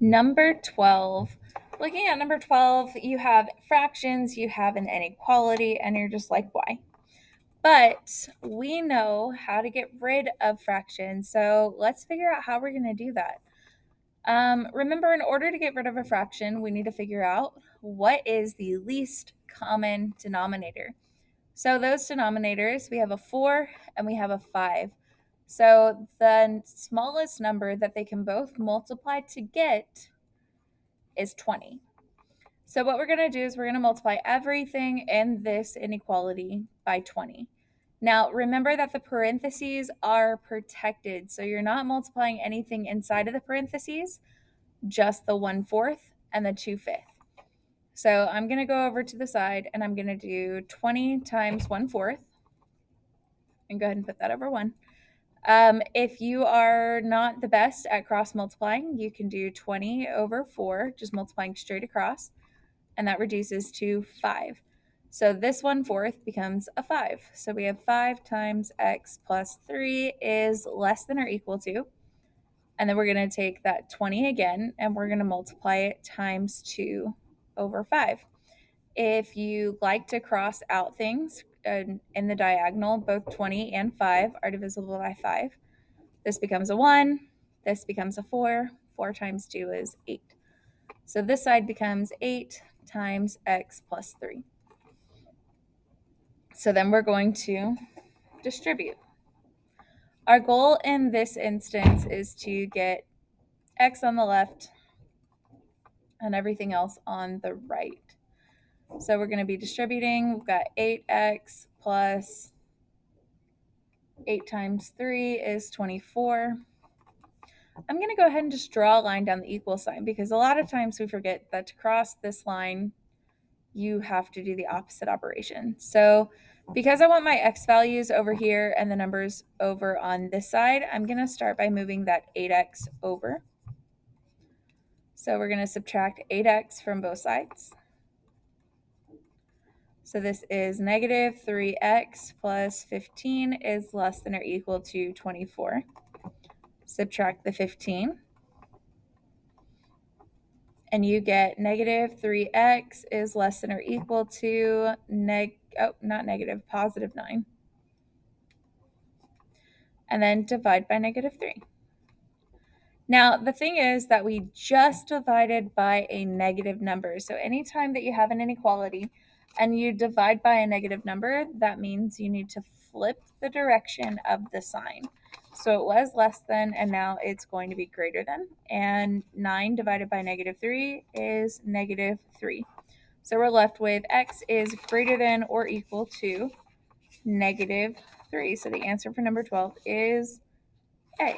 Number 12. Looking at number 12, you have fractions, you have an inequality, and you're just like, why? But we know how to get rid of fractions, so let's figure out how we're going to do that. Remember, in order to get rid of a fraction, we need to figure out what is the least common denominator. So those denominators, we have a 4 and we have a 5. So the smallest number that they can both multiply to get is 20. So what we're going to do is we're going to multiply everything in this inequality by 20. Now, remember that the parentheses are protected, so you're not multiplying anything inside of the parentheses, just the 1/4 and the 2/5. So I'm going to go over to the side and I'm going to do 20 times 1/4 and go ahead and put that over 1. If you are not the best at cross multiplying, you can do 20 over 4, just multiplying straight across, and that reduces to 5. So this 1/4 becomes a 5. So we have 5 times x plus 3 is less than or equal to, and then we're going to take that 20 again, and we're going to multiply it times 2 over 5. If you like to cross out things in the diagonal, both 20 and 5 are divisible by 5. This becomes a 1. This becomes a 4. 4 times 2 is 8. So this side becomes 8 times x plus 3. So then we're going to distribute. Our goal in this instance is to get x on the left and everything else on the right. So we're going to be distributing. We've got 8x plus 8 times 3 is 24. I'm going to go ahead and just draw a line down the equal sign because a lot of times we forget that to cross this line, you have to do the opposite operation. So because I want my x values over here and the numbers over on this side, I'm going to start by moving that 8x over. So we're going to subtract 8x from both sides. So this is negative 3x plus 15 is less than or equal to 24. Subtract the 15. And you get negative 3x is less than or equal to positive 9. And then divide by negative 3. Now, the thing is that we just divided by a negative number. So anytime that you have an inequality and you divide by a negative number, that means you need to flip the direction of the sign. So it was less than, and now it's going to be greater than. And 9 divided by negative 3 is negative 3. So we're left with x is greater than or equal to negative 3. So the answer for number 12 is A.